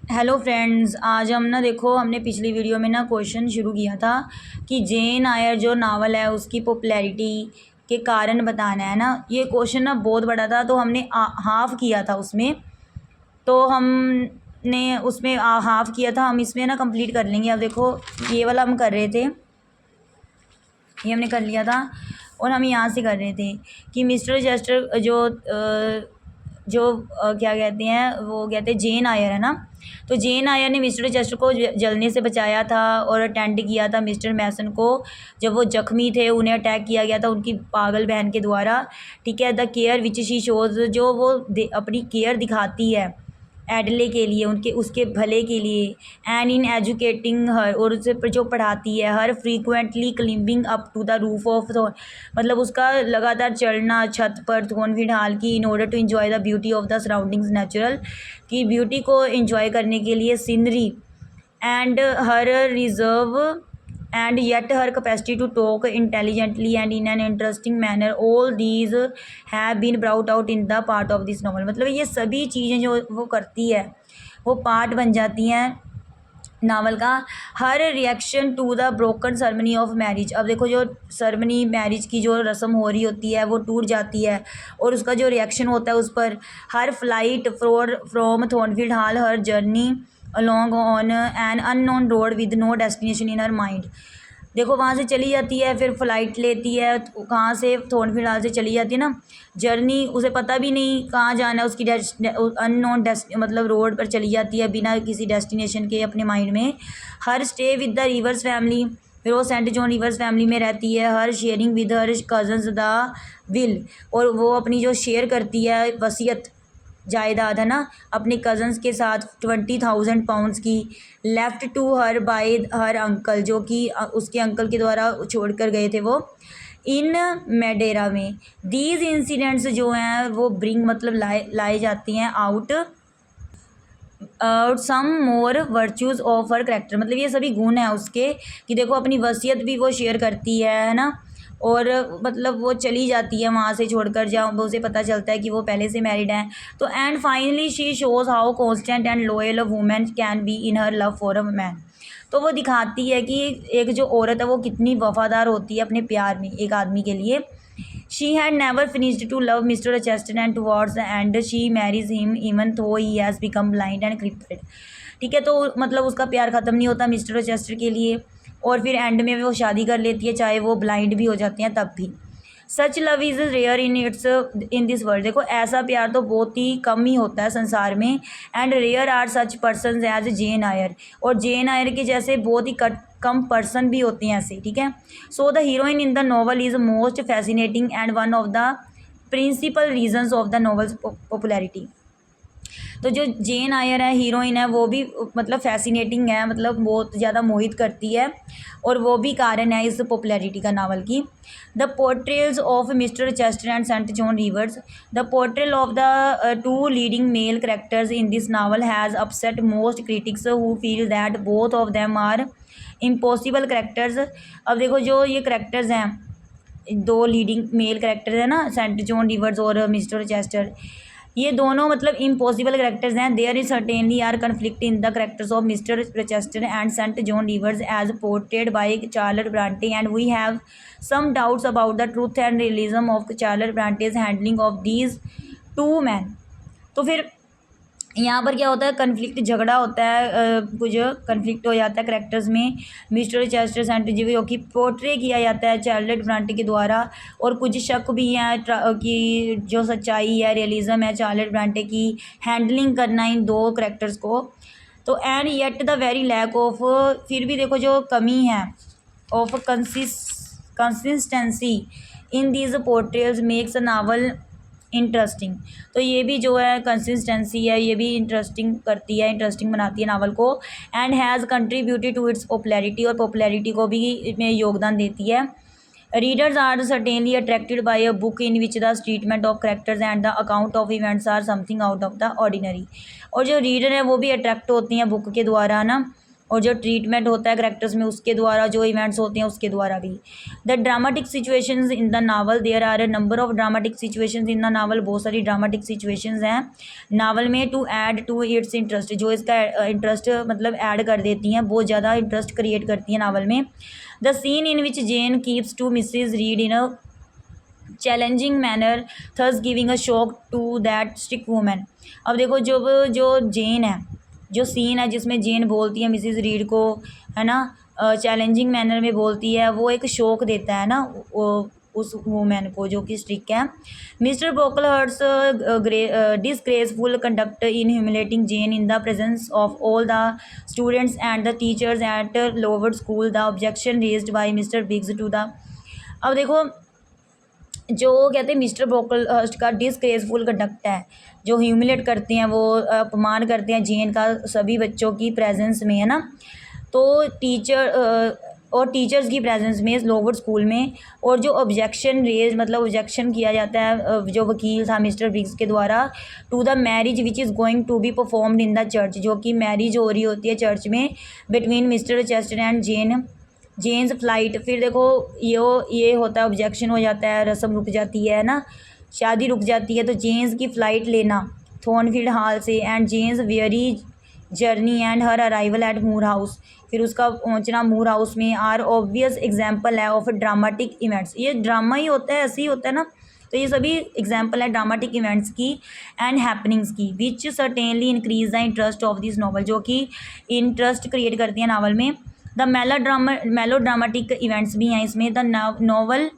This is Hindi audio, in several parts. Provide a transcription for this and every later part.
हेलो फ्रेंड्स, आज हम ना देखो हमने पिछली वीडियो में ना क्वेश्चन शुरू किया था कि जेन आयर जो नावल है उसकी पॉपुलैरिटी के कारण बताना है ना। ये क्वेश्चन ना बहुत बड़ा था तो हमने हाफ़ किया था उसमें। तो हमने उसमें हाफ़ किया था, हम इसमें ना कंप्लीट कर लेंगे। अब देखो ये वाला हम कर रहे थे, ये हमने कर लिया था और हम यहाँ से कर रहे थे कि मिस्टर जेस्टर क्या कहते हैं, वो कहते हैं जेन आयर है ना। तो जेन आयर ने मिस्टर चेस्टर को जलने से बचाया था और अटेंड किया था मिस्टर मैसन को जब वो जख्मी थे, उन्हें अटैक किया गया था उनकी पागल बहन के द्वारा। ठीक है, the care which she shows, जो वो अपनी केयर दिखाती है एडले के लिए, उनके उसके भले के लिए। एंड इन एजुकेटिंग हर, और उसे जो पढ़ाती है, her frequently climbing up to the roof of थोन, मतलब उसका लगातार चढ़ना छत पर थोनफिट हाल की, in order to enjoy the beauty of the surroundings natural, की ब्यूटी को इन्जॉय करने के लिए scenery. And her reserve and yet her capacity to talk intelligently and in an interesting manner, all these have been brought out in the part of this novel। मतलब ये सभी चीज़ें जो वो करती है वो पार्ट बन जाती हैं नावल का। Her reaction to the broken ceremony of marriage, अब देखो जो सेरेमनी मैरिज की जो रस्म हो रही होती है वो टूट जाती है और उसका जो रिएक्शन होता है उस पर। Her flight from Thornfield Hall, her journey along on an unknown road with no destination in her mind। देखो वहाँ से चली जाती है, फिर फ़्लाइट लेती है, कहाँ से, थॉर्नफील्ड हॉल से चली जाती है ना। जर्नी, उसे पता भी नहीं कहाँ जाना है, उसकी अननोन मतलब रोड पर चली जाती है बिना किसी डेस्टिनेशन के अपने माइंड में। Her stay with the Rivers family, फिर वो सेंट जॉन रिवर्स फैमिली में रहती है। Her sharing with her cousins the will, और वो अपनी जो शेयर करती है वसीयत जायदाद है ना अपने कज़न्स के साथ 20,000 पाउंड्स की, left to her by her uncle, जो कि उसके अंकल के द्वारा छोड़ कर गए थे वो इन मेडेरा में। दीज इंसिडेंट्स जो हैं वो ब्रिंग, मतलब लाए जाती हैं out some more virtues of her character, मतलब ये सभी गुण हैं उसके कि देखो अपनी वसीयत भी वो शेयर करती है ना, और मतलब वो चली जाती है वहाँ से छोड़कर, जहाँ उसे पता चलता है कि वो पहले से मैरिड हैं। तो and finally she shows how constant and loyal a women can be in her love for a man. तो वो दिखाती है कि एक जो औरत है वो कितनी वफ़ादार होती है अपने प्यार में एक आदमी के लिए। She had never finished to love Mr. Chester and towards the end she marries him even though he has become blind and crippled। ठीक है, तो मतलब उसका प्यार ख़त्म नहीं होता मिस्टर चेस्टर के लिए, और फिर एंड में वो शादी कर लेती है चाहे वो ब्लाइंड भी हो जाते हैं तब भी। Such love is rare in this world, देखो ऐसा प्यार तो बहुत ही कम ही होता है संसार में। And rare are such person as Jane Eyre, और जेन आयर के जैसे बहुत ही कम पर्सन भी होते हैं ऐसे। ठीक है, so the heroine in the novel is most fascinating and one of the principal reasons of the novel's popularity. तो जो जेन आयर है हीरोइन है वो भी मतलब फैसिनेटिंग है, मतलब बहुत ज़्यादा मोहित करती है, और वो भी कारण है इस पॉपुलैरिटी का नावल की। The portrayals of mister Chester and Saint John Rivers, the portrayal of the two leading male characters in this novel has upset most critics who feel that both of them are impossible characters. अब देखो जो ये करेक्टर्स हैं, दो लीडिंग मेल करेक्टर्स हैं ना, सेंट जॉन रिवर्स और मिस्टर चेस्टर, ये दोनों मतलब इम्पॉसिबल करेक्टर्स हैं। There is certainly are conflict in the characters of mister Chester and Saint John Rivers as portrayed by Charles Bronte, and we have some doubts about the truth and realism of Charles Bronte's handling of these two man. तो फिर यहाँ पर क्या होता है, कन्फ्लिक्ट, झगड़ा होता है, कुछ कन्फ्लिक्ट हो जाता है करेक्टर्स में। मिस्टर चेस्टर सेंट जो कि पोर्ट्रे किया जाता है चार्लेट ब्रांटे के द्वारा, और कुछ शक भी हैं कि जो सच्चाई है, रियलिज़म है चार्लेट ब्रांटे की हैंडलिंग करना इन दो करेक्टर्स को। तो and yet the very lack of, फिर भी देखो जो कमी है of consistency in these portrayals makes a novel interesting. तो ये भी जो है कंसिस्टेंसी है, ये भी इंटरेस्टिंग करती है, इंटरेस्टिंग बनाती है नावल को। And has contributed to its popularity, और पॉपुलैरिटी को भी इसमें योगदान देती है। Readers are certainly attracted by a book in which the treatment of characters and the account of events are something out of the ordinary. और जो रीडर है वो भी अट्रैक्ट होती हैं बुक के द्वारा ना, और जो ट्रीटमेंट होता है करेक्टर्स में उसके द्वारा, जो इवेंट्स होते हैं उसके द्वारा भी। The dramatic situations in the novel, there are a number of dramatic situations in the novel, बहुत सारी ड्रामेटिक सिचुएशंस हैं नावल में। To add to its interest, जो इसका इंटरेस्ट मतलब ऐड कर देती हैं, बहुत ज़्यादा इंटरेस्ट क्रिएट करती हैं नावल में। The scene in which Jane keeps to Mrs Reed in a challenging manner, thus giving a shock to that stick women. अब देखो जो जेन है, जो सीन है जिसमें जेन बोलती है मिसिज रीड को, है ना, चैलेंजिंग मैनर में बोलती है, वो एक शौक देता है ना वो उस वूमेन को जो कि स्ट्रिक है। Mister Brocklehurst's disgraceful conduct in humiliating Jane in the presence of all the students and the teachers at Lowood school, the objection raised by mister Biggs to the. अब देखो जो कहते हैं मिस्टर ब्रोकलहर्स्ट का डिसग्रेसफुल कंडक्ट है, जो ह्यूमिलेट करते हैं, वो अपमान करते हैं जेन का सभी बच्चों की प्रेजेंस में, है ना, तो और टीचर्स की प्रेजेंस में लोवर्ड स्कूल में। और जो ऑब्जेक्शन रेज मतलब ऑब्जेक्शन किया जाता है जो वकील था मिस्टर बिग्स के द्वारा, to the marriage which is going to be performed in the church, जो कि मैरिज हो रही होती है चर्च में between Mr Chester and Jane's flight. फिर देखो ये होता है, ऑब्जेक्शन हो जाता है, रस्म रुक जाती है ना, शादी रुक जाती है, तो जेन्स की फ़्लाइट लेना थॉर्नफील्ड हॉल से, and Jane's very journey and her arrival at Moor House, फिर उसका पहुंचना मूर हाउस में, आर ऑब्वियस एग्जाम्पल है ऑफ ड्रामेटिक इवेंट्स। ये ड्रामा ही होता है, ऐसे ही होता है ना, तो ये सभी एग्जाम्पल है ड्रामेटिक इवेंट्स की एंड हैपनिंग्स की, which certainly increase the interest of this novel, जो कि इंटरेस्ट क्रिएट करती है नावल में। द मेलोड्रामेटिक इवेंट्स भी हैं इसमें। The novel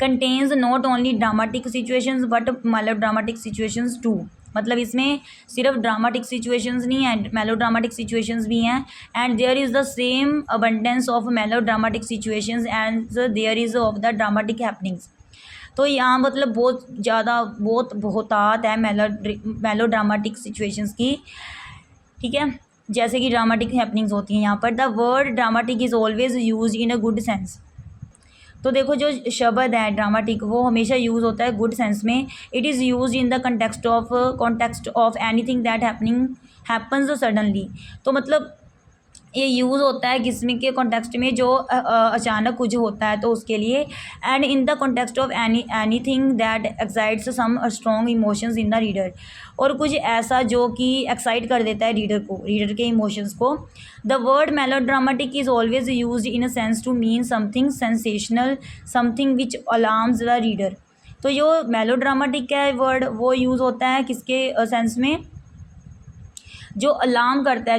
contains not only dramatic situations but melodramatic situations too, मतलब इसमें सिर्फ ड्रामेटिक सिचुएशंस नहीं है, मेलोड्रामेटिक सिचुएशंस भी हैं। And there is the same abundance of melodramatic situations and there is of the dramatic happenings. तो यहाँ मतलब बहुत बहुतात है मेलोड्रामेटिक सिचुएशंस की, ठीक है, जैसे कि ड्रामेटिक हैपनिंग्स होती हैं यहाँ पर। The word dramatic is always use in a good sense, तो देखो जो शब्द है ड्रामेटिक वो हमेशा यूज़ होता है गुड सेंस में। It is use in the context of anything that happens suddenly, तो मतलब ये यूज़ होता है किसमें के कॉन्टेक्स्ट में, जो अचानक कुछ होता है तो उसके लिए। And in the context of anything that excites some strong emotions in the reader, और कुछ ऐसा जो कि एक्साइट कर देता है रीडर के इमोशंस को। The word melodramatic is always use in a sense to mean something sensational, something which alarms the reader. तो जो मेलोड्रामेटिक का वर्ड वो यूज़ होता है किसके सेंस में, जो अलार्म करता है,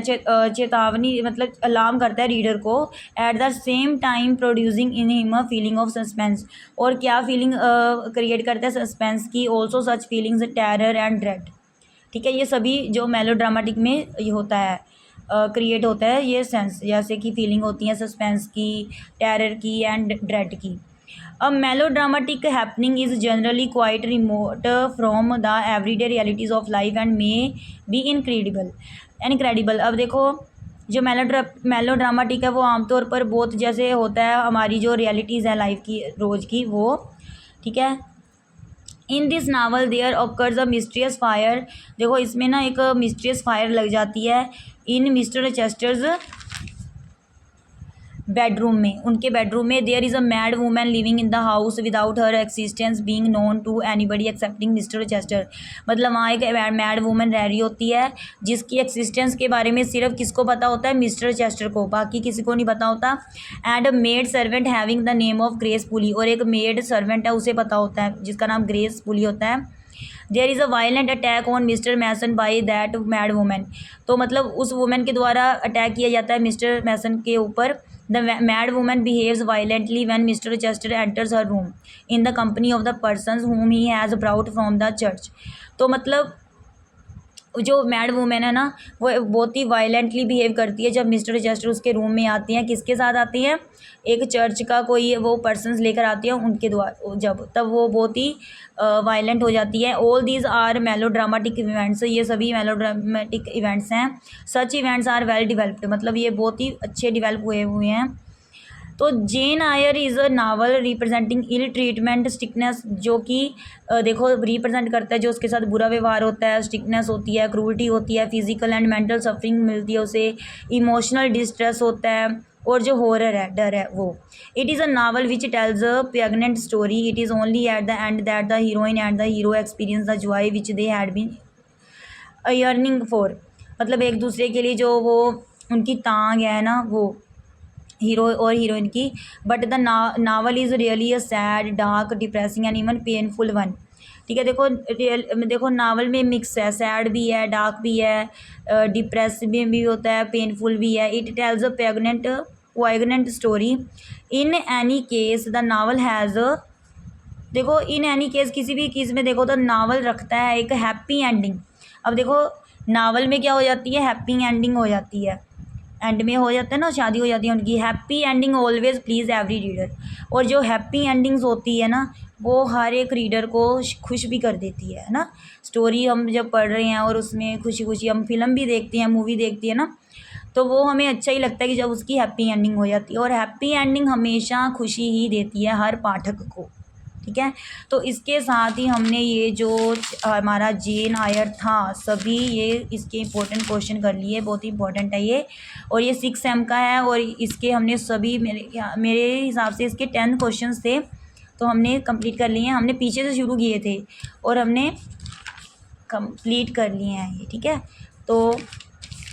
चेतावनी मतलब अलार्म करता है रीडर को। At the same time producing in him a feeling of suspense, और क्या फीलिंग क्रिएट करता है, सस्पेंस की। Also such feelings terror and dread, ठीक है, ये सभी जो मेलोड्रामेटिक में ये होता है क्रिएट होता है ये सेंस, जैसे कि फीलिंग होती है सस्पेंस की, टेरर की एंड ड्रेड की। A melodramatic happening is generally quite remote from the everyday realities of life and may be incredible। अब देखो जो मेलोड्रामेटिक है वो आमतौर पर बहुत जैसे होता है हमारी जो रियलिटीज़ है लाइफ की रोज़ की वो, ठीक है। In this novel there occurs a mysterious fire, देखो इसमें ना एक मिस्ट्रियस फायर लग जाती है इन मिस्टर चेस्टर्स बेडरूम में, उनके बेडरूम में। There is a mad woman living in the house without her existence being known to anybody excepting Mr Chester, मतलब वहाँ एक मैड वूमन रह रही होती है जिसकी एक्सिस्टेंस के बारे में सिर्फ किसको पता होता है, मिस्टर चेस्टर को, बाकी किसी को नहीं पता होता। And a maid servant having the name of Grace Poole, और एक मेड सर्वेंट है उसे पता होता है जिसका नाम ग्रेस पुली होता है। There is a violent attack on Mr Mason by that mad woman, तो मतलब उस वूमन के द्वारा अटैक किया जाता है मिस्टर मैसन के ऊपर। The mad woman behaves violently when mister Chester enters her room in the company of the persons whom he has brought from the church, तो मतलब जो मैड वूमेन है ना वो बहुत ही वायलेंटली बिहेव करती है जब मिस्टर चेस्टर उसके रूम में आती हैं। किसके साथ आती हैं, एक चर्च का कोई वो पर्सन्स लेकर आती है उनके द्वारा, तब वो बहुत ही वायलेंट हो जाती है। All these are melodramatic events, ये सभी मेलोड्रामेटिक इवेंट्स हैं। Such events are well developed, मतलब ये बहुत ही अच्छे डिवेल्प हुए हैं। तो Jane Eyre is a novel representing ill treatment stickiness, जो कि देखो रिप्रेजेंट करता है जो उसके साथ बुरा व्यवहार होता है, स्टिकनेस होती है, क्रूरटी होती है, फिजिकल एंड मेंटल सफरिंग मिलती है उसे, इमोशनल डिस्ट्रेस होता है, और जो हॉरर है, डर है वो। It is a novel which tells a pregnant story, it is only at the end that the heroine and the hero experience the joy which they had been yearning for. मतलब एक दूसरे के लिए जो वो उनकी तांग है ना, वो हीरो और हीरोइन की। But the novel is really a sad, dark, depressing and even painful one. ठीक है, देखो नावल में मिक्स है, सैड भी है, डार्क भी है, डिप्रेस भी होता है, पेनफुल भी है। It tells a pregnant story. In any case the novel has, देखो इन एनी केस किसी भी केस में देखो तो नावल रखता है एक हैप्पी एंडिंग। अब देखो नावल में क्या हो जाती है, हैप्पी एंडिंग हो जाती है, एंड में हो जाता है ना, शादी हो जाती है उनकी। Happy ending always please every reader. और जो हैप्पी एंडिंग्स होती है ना, वो हर एक रीडर को खुश भी कर देती है ना। स्टोरी हम जब पढ़ रहे हैं और उसमें खुशी खुशी हम फिल्म भी देखते हैं, मूवी देखती है ना, तो वो हमें अच्छा ही लगता है कि जब उसकी हैप्पी एंडिंग हो जाती है। और हैप्पी एंडिंग हमेशा खुशी ही देती है हर पाठक को। ठीक है, तो इसके साथ ही हमने ये जो हमारा जेन आयर था सभी ये इसके इंपॉर्टेंट क्वेश्चन कर लिए, बहुत ही इंपॉर्टेंट है ये। और ये 6 M का है, और इसके हमने सभी मेरे हिसाब से इसके 10 क्वेश्चंस थे, तो हमने कंप्लीट कर लिए हैं। हमने पीछे से शुरू किए थे और हमने कंप्लीट कर लिए हैं ये। ठीक है, तो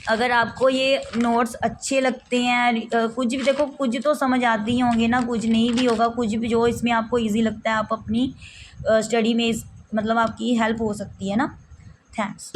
अगर आपको ये नोट्स अच्छे लगते हैं, कुछ भी देखो, कुछ तो समझ आते ही होंगे ना, कुछ नहीं भी होगा, कुछ भी जो इसमें आपको इजी लगता है आप अपनी स्टडी में मतलब आपकी हेल्प हो सकती है ना। थैंक्स।